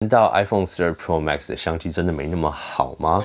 难道 iPhone 12 Pro Max 的相机真的没那么好吗？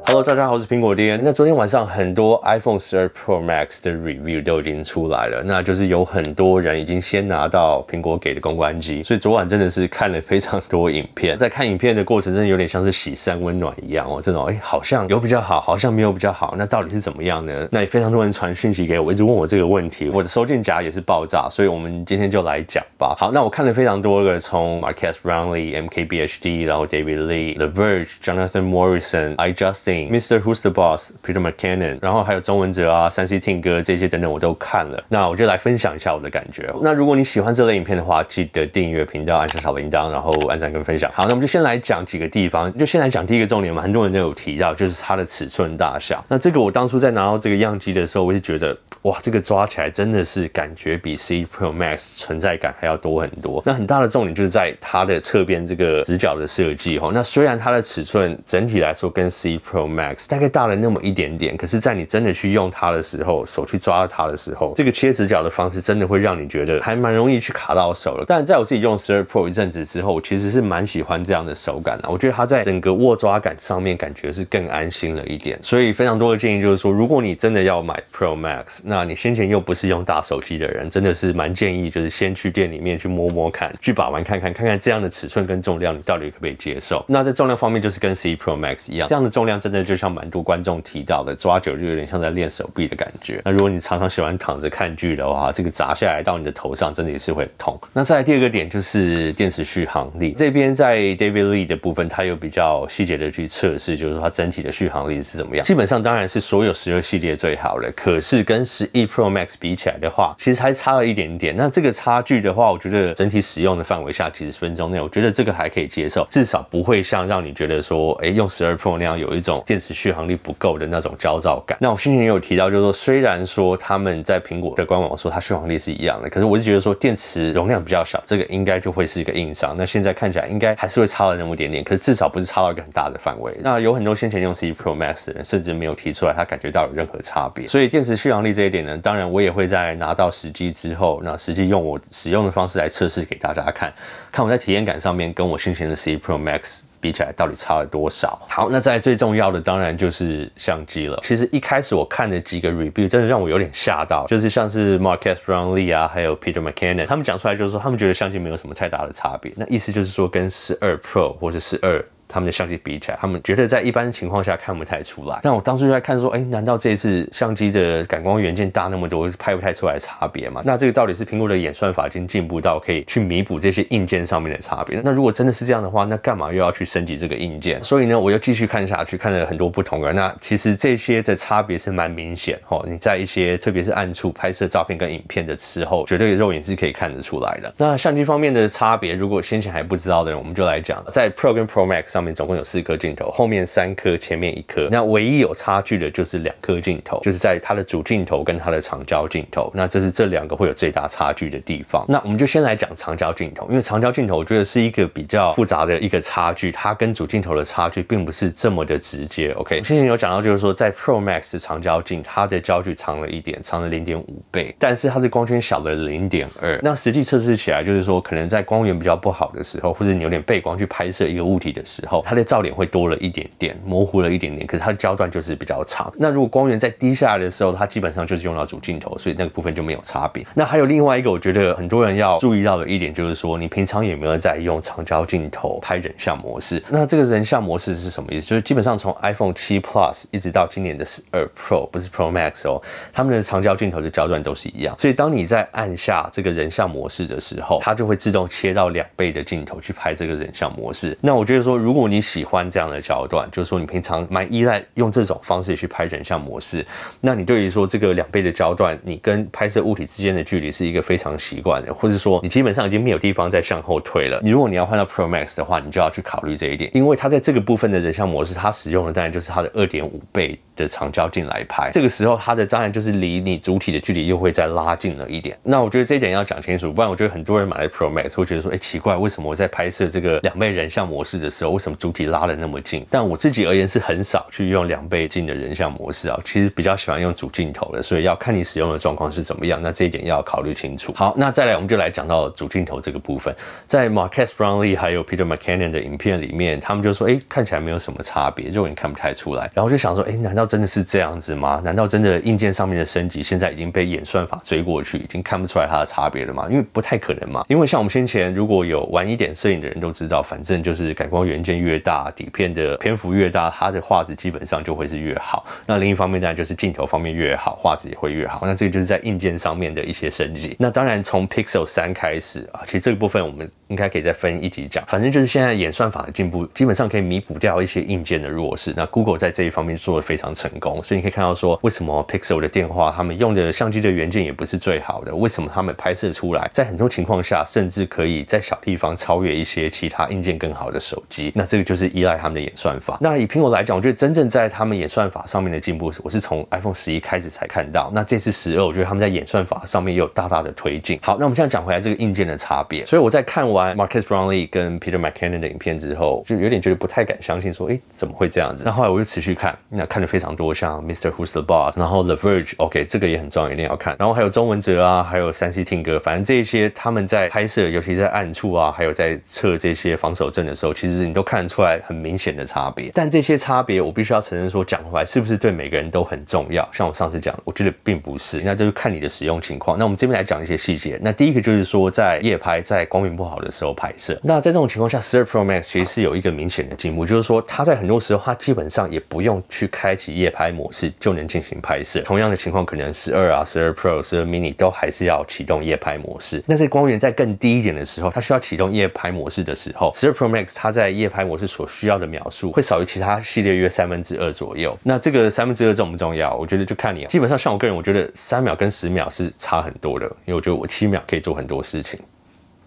Hello， 大家好，我是苹果爹。那昨天晚上很多 iPhone 12 Pro Max 的 review 都已经出来了，那就是有很多人已经先拿到苹果给的公关机，所以昨晚真的是看了非常多影片。在看影片的过程，真的有点像是洗三温暖一样哦，这种好像有比较好，好像没有比较好，那到底是怎么样呢？那也非常多人传讯息给我，一直问我这个问题，我的收件夹也是爆炸，所以我们今天就来讲吧。好，那我看了非常多个，从 Marques Brownlee、MKBHD， 然后 David Lee、The Verge、Jonathan Morrison、iJustin。Mr. Who's the Boss、Peter McKinnon， 然后还有钟文哲啊、3C Ting 哥这些等等我都看了，那我就来分享一下我的感觉。那如果你喜欢这类影片的话，记得订阅频道、按下小铃铛，然后按赞跟分享。好，那我们就先来讲几个地方，就先来讲第一个重点嘛，很多人都有提到，就是它的尺寸大小。那这个我当初在拿到这个样机的时候，我就觉得，哇，这个抓起来真的是感觉比 11 Pro Max 存在感还要多很多。那很大的重点就是在它的侧边这个直角的设计齁。那虽然它的尺寸整体来说跟11 Pro Max 大概大了那么一点点，可是在你真的去用它的时候，手去抓它的时候，这个切直角的方式真的会让你觉得还蛮容易去卡到手了。但在我自己用12 Pro 一阵子之后，其实是蛮喜欢这样的手感的。我觉得它在整个握抓感上面感觉是更安心了一点。所以非常多的建议就是说，如果你真的要买 Pro Max， 那你先前又不是用大手机的人，真的是蛮建议就是先去店里面去摸摸看，去把玩看看这样的尺寸跟重量你到底可不可以接受。那在重量方面就是跟11 Pro Max 一样，这样的重量真的就像蛮多观众提到的，抓久就有点像在练手臂的感觉。那如果你常常喜欢躺着看剧的话，这个砸下来到你的头上真的也是会很痛。那再来第二个点就是电池续航力，这边在 David Lee 的部分，他有比较细节的去测试，就是说它整体的续航力是怎么样。基本上当然是所有12系列最好的，可是跟11 Pro Max 比起来的话，其实还差了一点点。那这个差距的话，我觉得整体使用的范围下几十分钟内，我觉得这个还可以接受，至少不会像让你觉得说，用12 Pro 那样有一种电池续航力不够的那种焦躁感。那我先前也有提到，就是说虽然说他们在苹果的官网说它续航力是一样的，可是我是觉得说电池容量比较小，这个应该就会是一个硬伤。那现在看起来应该还是会差了那么一点点，可是至少不是差到一个很大的范围。那有很多先前用11 Pro Max 的人，甚至没有提出来他感觉到有任何差别。所以电池续航力这一点呢，当然我也会在拿到实机之后，那实际用我使用的方式来测试给大家看，看我在体验感上面跟我先前的11 Pro Max比起来到底差了多少。好，那再来最重要的当然就是相机了。其实一开始我看的几个 review 真的让我有点吓到，就是像是 Marques Brownlee 啊，还有 Peter McKinnon， 他们讲出来就是说他们觉得相机没有什么太大的差别。那意思就是说跟12 Pro 或是12他们的相机比起来，他们觉得在一般情况下看不太出来。但我当初就在看说，难道这一次相机的感光元件大那么多，拍不太出来差别吗？那这个到底是苹果的演算法已经进步到可以去弥补这些硬件上面的差别？那如果真的是这样的话，那干嘛又要去升级这个硬件？所以呢，我又继续看下去，看了很多不同的。那其实这些的差别是蛮明显哦。你在一些特别是暗处拍摄照片跟影片的时候，绝对肉眼是可以看得出来的。那相机方面的差别，如果先前还不知道的人，我们就来讲，在 Pro 跟 Pro Max 上面总共有4颗镜头，后面3颗，前面1颗。那唯一有差距的就是2颗镜头，就是在它的主镜头跟它的长焦镜头。那这是这2个会有最大差距的地方。那我们就先来讲长焦镜头，因为长焦镜头我觉得是一个比较复杂的一个差距，它跟主镜头的差距并不是这么的直接。OK， 之前有讲到就是说，在 Pro Max 的长焦镜，它的焦距长了一点，长了 0.5 倍，但是它的光圈小了 0.2。那实际测试起来就是说，可能在光源比较不好的时候，或者你有点背光去拍摄一个物体的时候，它的噪点会多了一点点，模糊了一点点，可是它的焦段就是比较长。那如果光源在低下来的时候，它基本上就是用到主镜头，所以那个部分就没有差别。那还有另外一个，我觉得很多人要注意到的一点就是说，你平常有没有在用长焦镜头拍人像模式？那这个人像模式是什么意思？就是基本上从 iPhone 7 Plus 一直到今年的12 Pro， 不是 Pro Max 哦，他们的长焦镜头的焦段都是一样。所以当你在按下这个人像模式的时候，它就会自动切到2倍的镜头去拍这个人像模式。那我觉得说，如果你喜欢这样的焦段，就是说你平常蛮依赖用这种方式去拍人像模式，那你对于说这个2倍的焦段，你跟拍摄物体之间的距离是一个非常习惯的，或者说你基本上已经没有地方再向后退了。如果你要换到 Pro Max 的话，你就要去考虑这一点，因为它在这个部分的人像模式，它使用的当然就是它的2.5倍的长焦镜来拍，这个时候它的当然就是离你主体的距离又会再拉近了一点。那我觉得这一点要讲清楚，不然我觉得很多人买了 Pro Max 会觉得说，奇怪，为什么我在拍摄这个2倍人像模式的时候，为什么主体拉得那么近？但我自己而言是很少去用2倍镜的人像模式啊，其实比较喜欢用主镜头的，所以要看你使用的状况是怎么样，那这一点要考虑清楚。好，那再来我们就来讲到主镜头这个部分，在 Marques Brownlee 还有 Peter McKinnon 的影片里面，他们就说，看起来没有什么差别，肉眼看不太出来。然后就想说，难道真的是这样子吗？难道真的硬件上面的升级现在已经被演算法追过去，已经看不出来它的差别了吗？因为不太可能嘛。因为像我们先前如果有玩一点摄影的人都知道，反正就是感光元件越大，底片的篇幅越大，它的画质基本上就会是越好。那另一方面当然就是镜头方面越好，画质也会越好。那这个就是在硬件上面的一些升级。那当然从 Pixel 3开始啊，其实这个部分我们应该可以再分一集讲。反正就是现在演算法的进步，基本上可以弥补掉一些硬件的弱势。那 Google 在这一方面做得非常成功，所以你可以看到说，为什么 Pixel 的电话他们用的相机的元件也不是最好的，为什么他们拍摄出来，在很多情况下甚至可以在小地方超越一些其他硬件更好的手机。那这个就是依赖他们的演算法。那以苹果来讲，我觉得真正在他们演算法上面的进步，我是从 iPhone 11开始才看到。那这次12，我觉得他们在演算法上面也有大大的推进。好，那我们现在讲回来这个硬件的差别。所以我在看完 Marques Brownlee 跟 Peter McKinnon 的影片之后，就有点觉得不太敢相信说，怎么会这样子？那后来我就持续看，那看了非常多，像 Mr. Who's the Boss， 然后 The Verge，OK， 这个也很重要，一定要看。然后还有钟文哲啊，还有3C 听歌，反正这些他们在拍摄，尤其在暗处啊，还有在测这些防守阵的时候，其实你都看得出来很明显的差别。但这些差别，我必须要承认说，讲回来是不是对每个人都很重要？像我上次讲，我觉得并不是，那就是看你的使用情况。那我们这边来讲一些细节。那第一个就是说，在夜拍，在光源不好的时候拍摄。那在这种情况下，12 Pro Max 其实是有一个明显的进步，就是说它在很多时候，它基本上也不用去开启夜拍模式就能进行拍摄。同样的情况，可能12啊、12 Pro、12 Mini 都还是要启动夜拍模式。那在光源在更低一点的时候，它需要启动夜拍模式的时候，12 Pro Max 它在夜拍模式所需要的秒数会少于其他系列约2/3左右。那这个2/3重不重要？我觉得就看你。基本上像我个人，我觉得3秒跟10秒是差很多的，因为我觉得我7秒可以做很多事情。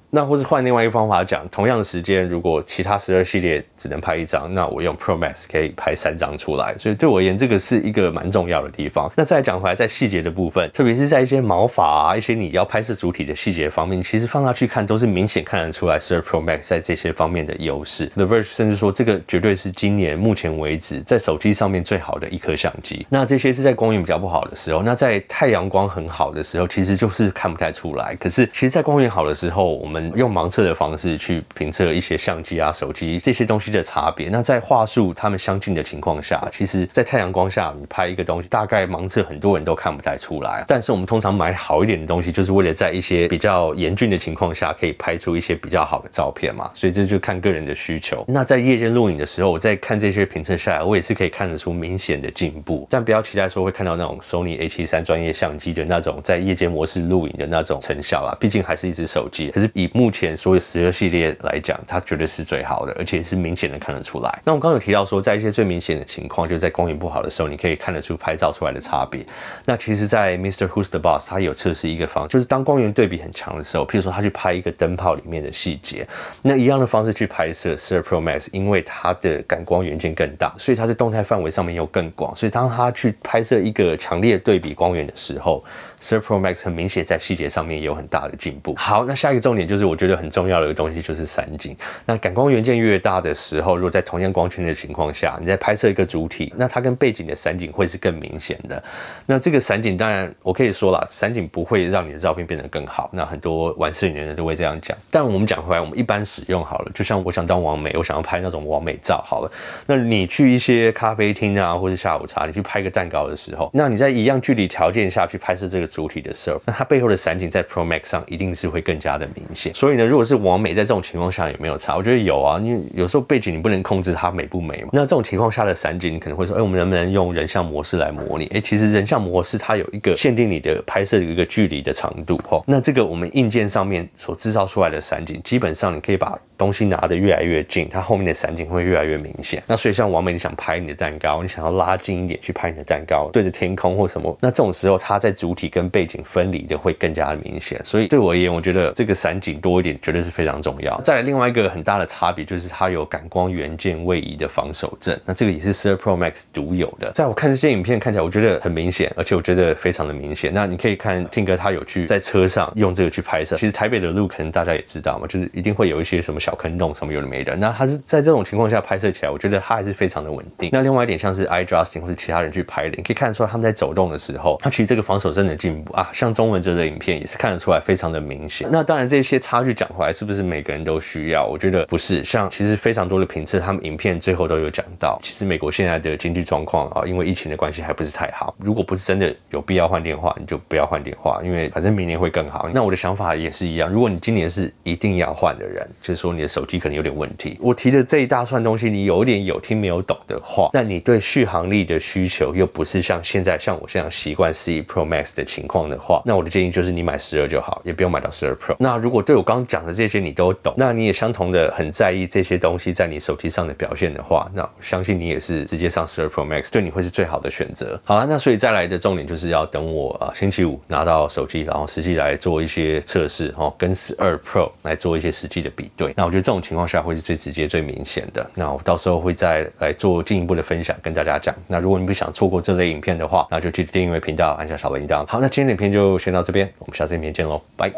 那或是换另外一个方法讲，同样的时间，如果其他12系列只能拍1张，那我用 Pro Max 可以拍3张出来，所以对我而言，这个是一个蛮重要的地方。那再讲回来，在细节的部分，特别是在一些毛发啊、一些你要拍摄主体的细节方面，其实放下去看都是明显看得出来12 Pro Max 在这些方面的优势。The Verge 甚至说，这个绝对是今年目前为止在手机上面最好的一颗相机。那这些是在光源比较不好的时候，那在太阳光很好的时候，其实就是看不太出来。可是其实在光源好的时候，我们用盲测的方式去评测一些相机啊、手机这些东西的差别。那在画素它们相近的情况下，其实在太阳光下你拍一个东西，大概盲测很多人都看不太出来。但是我们通常买好一点的东西，就是为了在一些比较严峻的情况下，可以拍出一些比较好的照片嘛。所以这就看个人的需求。那在夜间录影的时候，我在看这些评测下来，我也是可以看得出明显的进步。但不要期待说会看到那种 Sony A73 专业相机的那种在夜间模式录影的那种成效啦，毕竟还是一只手机。可是以目前所有12系列来讲，它绝对是最好的，而且是明显的看得出来。那我刚刚有提到说，在一些最明显的情况，就是在光源不好的时候，你可以看得出拍照出来的差别。那其实，在 Mr. Who's the Boss 他有测试一个方式，就是当光源对比很强的时候，譬如说他去拍一个灯泡里面的细节，那一样的方式去拍摄12 Pro Max， 因为它的感光元件更大，所以它是动态范围上面又更广，所以当他去拍摄一个强烈对比光源的时候，12 Pro Max 很明显在细节上面也有很大的进步。好，那下一个重点就是我觉得很重要的一个东西，就是散景。那感光元件越大的时候，如果在同样光圈的情况下，你在拍摄一个主体，那它跟背景的散景会是更明显的。那这个散景当然我可以说啦，散景不会让你的照片变得更好，那很多玩摄影的人都会这样讲。但我们讲回来，我们一般使用好了，就像我想当网美，我想要拍那种网美照好了，那你去一些咖啡厅啊，或是下午茶，你去拍个蛋糕的时候，那你在一样距离条件下去拍摄这个主体的时候，那它背后的散景在 Pro Max 上一定是会更加的明显。所以呢，如果是网美在这种情况下有没有差？我觉得有啊，因为有时候背景你不能控制它美不美嘛。那这种情况下的散景，你可能会说，我们能不能用人像模式来模拟？其实人像模式它有一个限定你的拍摄的一个距离的长度哦。那这个我们硬件上面所制造出来的散景，基本上你可以把东西拿得越来越近，它后面的散景会越来越明显。那所以像网美，你想拍你的蛋糕，你想要拉近一点去拍你的蛋糕，对着天空或什么，那这种时候它在主体跟背景分离的会更加的明显。所以对我而言，我觉得这个散景景多一点，绝对是非常重要。再来另外一个很大的差别就是它有感光元件位移的防手震，那这个也是12 Pro Max 独有的。在我看这些影片看起来，我觉得很明显，而且我觉得非常的明显。那你可以看Tim哥他有去在车上用这个去拍摄，其实台北的路可能大家也知道嘛，就是一定会有一些什么小坑洞什么有的没的。那他是在这种情况下拍摄起来，我觉得他还是非常的稳定。那另外一点像是 iJustin 或是其他人去拍的，你可以看得出来他们在走动的时候，他其实这个防手震的进步啊，像钟文哲的影片也是看得出来非常的明显。那当然这些差距讲回来，是不是每个人都需要？我觉得不是。像其实非常多的评测，他们影片最后都有讲到，其实美国现在的经济状况啊，因为疫情的关系还不是太好。如果不是真的有必要换电话，你就不要换电话，因为反正明年会更好。那我的想法也是一样，如果你今年是一定要换的人，就是说你的手机可能有点问题，我提的这一大串东西，你有点有听没有懂的话，那你对续航力的需求又不是像现在像我这样习惯11 Pro Max 的情况的话，那我的建议就是你买12就好，也不用买到12 Pro。那如果对我刚刚讲的这些你都懂，那你也相同的很在意这些东西在你手机上的表现的话，那我相信你也是直接上12 Pro Max 对你会是最好的选择。好了，那所以再来的重点就是要等我星期五拿到手机，然后实际来做一些测试跟12 Pro 来做一些实际的比对。那我觉得这种情况下会是最直接最明显的。那我到时候会再来做进一步的分享跟大家讲。那如果你不想错过这类影片的话，那就记得订阅频道，按下小铃铛。好，那今天的影片就先到这边，我们下次影片见喽，拜。